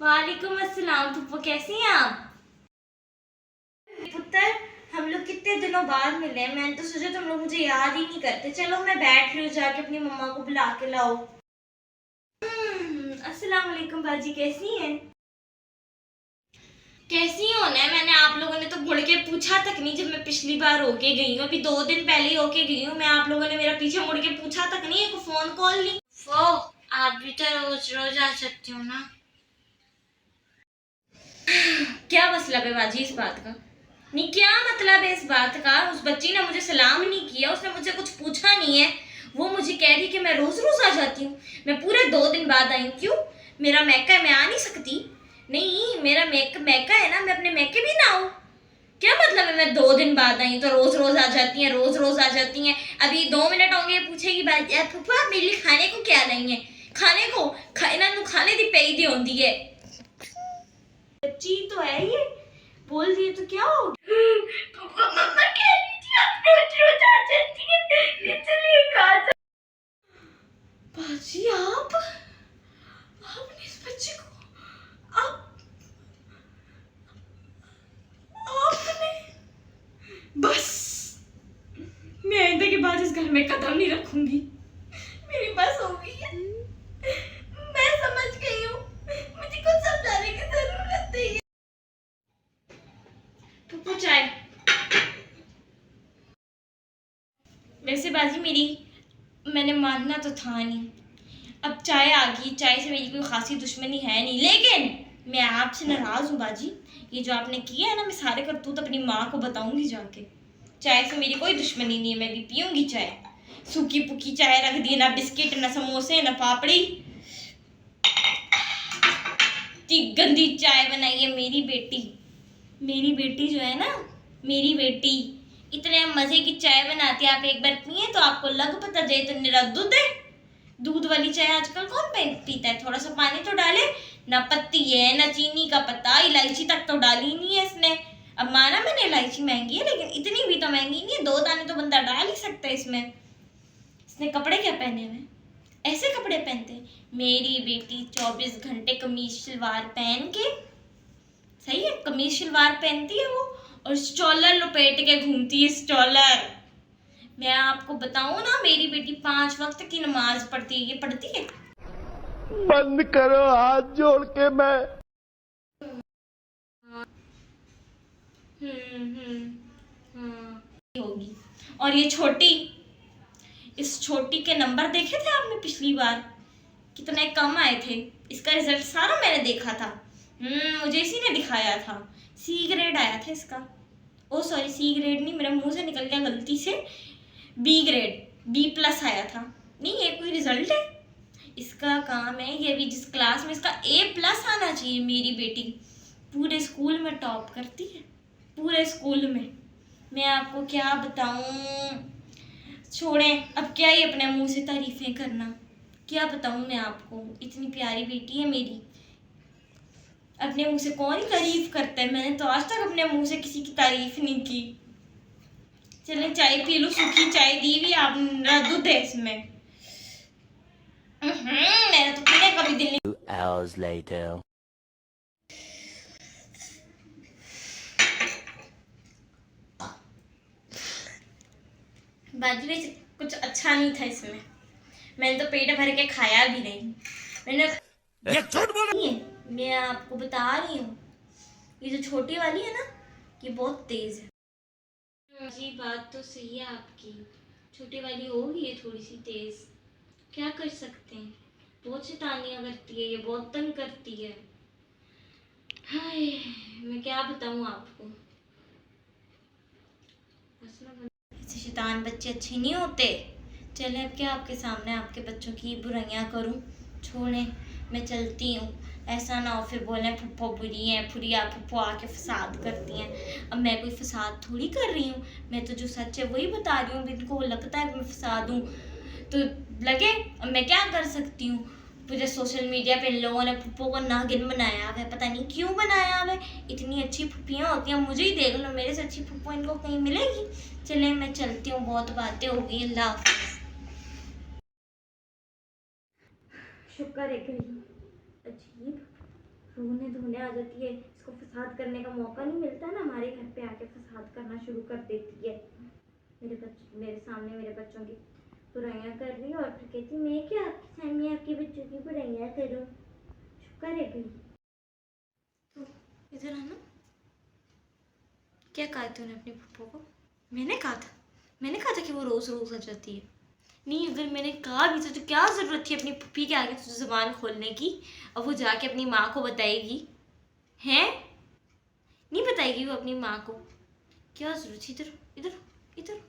वालेकुम अस्सलाम। फुप्पो कैसी हैं आप? पुत्र, हम लोग कितने दिनों बाद मिले हैं। मैंने तो सोचा तुम लोग मुझे याद ही नहीं करते। चलो मैं बैठ रही हूँ, जाके अपनी मम्मा को बुला के लाओ। अस्सलाम वालेकुम बाजी, कैसी हैं? कैसी होना है, मैंने आप लोगों ने तो मुड़ के पूछा तक नहीं। जब मैं पिछली बार होके गई हूँ, अभी 2 दिन पहले ही होके गई हूँ मैं, आप लोगों ने मेरा पीछे मुड़ के पूछा तक नहीं, एक फोन कॉल नहीं। वो आप भी तो रोज रोज आ सकती हो ना। क्या मतलब है बाजी इस बात का? नहीं, क्या मतलब है इस बात का? उस बच्ची ने मुझे सलाम नहीं किया, उसने मुझसे कुछ पूछा नहीं है। वो मुझे कह रही कि मैं रोज रोज आ जाती हूँ। मैं पूरे 2 दिन बाद आई हूँ। क्यों? मेरा मैका है, मैं आ नहीं सकती? नहीं, मेरा मैका है ना, मैं अपने मैके भी ना आऊँ? क्या मतलब है मैं 2 दिन बाद आई तो रोज रोज आ जाती हैं, रोज रोज आ जाती हैं? अभी 2 मिनट होंगे पूछेगी फूफा आप मेरे लिए खाने को क्या लाई हैं? खाने को इन्होंने खाने दी पई दी होती है। बच्ची तो है ये, बोल दिए तो क्या हो गया? मम्मा कह रही थी आप रोज रोज आ जाती हैं, इसलिए कहा था। बाजी आपने इस बच्चे को आपने बस, मैं आइंदा के बाद इस घर में कदम नहीं रखूंगी। मेरी बस हो गई है। मैं समझ गई हूँ, मुझे कुछ समझाने की जरूरत नहीं है। तो चाय। वैसे बाजी मैंने मानना तो था नहीं। अब चाय आ गई, चाय से मेरी कोई खासी दुश्मनी है नहीं, लेकिन मैं आपसे नाराज हूँ बाजी। ये जो आपने किया है ना, मैं सारे करतूत अपनी माँ को बताऊंगी जाके। चाय से मेरी कोई दुश्मनी नहीं है, मैं भी पीऊंगी चाय। सूखी पुखी चाय रख दी, ना बिस्किट ना समोसे ना पापड़ी, इतनी गंदी चाय बनाई है मेरी बेटी। मेरी बेटी जो है ना, मेरी बेटी इतने मजे की चाय बनाती है। आप एक बार पिए तो आपको लग पता जाए तो निरा दूध है। दूध वाली चाय आजकल कौन पीता है? थोड़ा सा पानी तो डाले। ना पत्ती है ना चीनी का पत्ता, इलायची तक तो डाली नहीं है इसने। अब माना मैंने इलायची महंगी है, लेकिन इतनी भी तो महंगी नहीं है, 2 दाने तो बंदा डाल ही सकता है इसमें। इसने कपड़े क्या पहने हुए? ऐसे कपड़े पहनते हैं? मेरी बेटी 24 घंटे कमीज शलवार पहन के, सही है, कमीज शलवार पहनती है वो, और स्टॉलर लपेट के घूमती है, स्टॉलर। मैं आपको बताऊं ना, मेरी बेटी 5 वक्त की नमाज पढ़ती है। ये पढ़ती है? बंद करो हाथ जोड़ के मैं। होगी। और ये छोटी, इस छोटी के नंबर देखे थे आपने पिछली बार? कितने कम आए थे। इसका रिजल्ट सारा मैंने देखा था। मुझे इसी ने दिखाया था। सी ग्रेड आया था इसका। ओ सॉरी, सी ग्रेड नहीं, मेरे मुंह से निकल गया गलती से। बी ग्रेड, बी प्लस आया था। नहीं, ये कोई रिजल्ट है? इसका काम है, ये भी जिस क्लास में इसका ए प्लस आना चाहिए, मेरी बेटी पूरे स्कूल में टॉप करती है, पूरे स्कूल में। मैं आपको क्या बताऊं, छोड़ें, अब क्या ही अपने मुंह से तारीफें करना। क्या बताऊं मैं आपको, इतनी प्यारी बेटी है मेरी। अपने मुंह से कौन ही तारीफ करता है? मैंने तो आज तक अपने मुंह से किसी की तारीफ नहीं की। चले चाय पी लो, सूखी चाय दी हुई आप, दूध है इसमें। मेरा तो पीने का भी दिल नहीं। 2 hours later. बाजी वैसे कुछ अच्छा नहीं था इसमें, मैंने तो पेट भर के खाया भी नहीं। मैंने ये झूठ बोल। नहीं है, मैं आपको बता रही हूँ, ये जो छोटी वाली है ना, ये बहुत तेज है। जी बात तो सही है आपकी, छोटी वाली होगी ये थोड़ी सी तेज। क्या कर सकते हैं, बहुत शैतानियाँ करती है ये, बहुत तंग करती है। हाय, मैं क्या बताऊँ आपको। ऐसे शैतान बच्चे अच्छे नहीं होते। चले, अब क्या आपके सामने आपके बच्चों की बुराइयां करूं? छोड़ें, मैं चलती हूँ। ऐसा ना हो फिर बोले फुप्पो बुरी हैं, फुरिया फुप्पो आके फसाद करती हैं। अब मैं कोई फसाद थोड़ी कर रही हूँ, मैं तो जो सच है वही बता रही हूँ। इनको लगता है मैं फसाद हूँ तो लगे, अब मैं क्या कर सकती हूँ। पूरे सोशल मीडिया पे इन लोगों ने फुप्पो को नागिन बनाया है, पता नहीं क्यों बनाया है। इतनी अच्छी फुप्पियाँ होती हैं, मुझे ही देख लो, मेरे से अच्छी फुप्पो इनको कहीं मिलेगी? चले, मैं चलती हूँ, बहुत बातें हो गई। अल्लाह हाफ़िज़। शुक्र है कहीं, अजीब रोने धोने आ जाती है, इसको फसाद करने का मौका नहीं मिलता ना, हमारे घर पे आके फसाद करना शुरू कर देती है। मेरे सामने मेरे बच्चों की बुराइयां कर रही है और फिर कहती मैं क्या आपके सामने आपके बच्चों की बुराइयां करूं। चुप करे गई। तो इधर आना। क्या कहा तूने अपने पप्पो को? मैंने कहा था कि वो रोज रोज आ जाती है। नहीं, अगर मैंने कहा भी तो क्या जरूरत थी अपनी पप्पी के आगे तुझे जुबान खोलने की? अब वो जाके अपनी माँ को बताएगी हैं? नहीं बताएगी वो अपनी माँ को? क्या जरूरत थी? इधर इधर इधर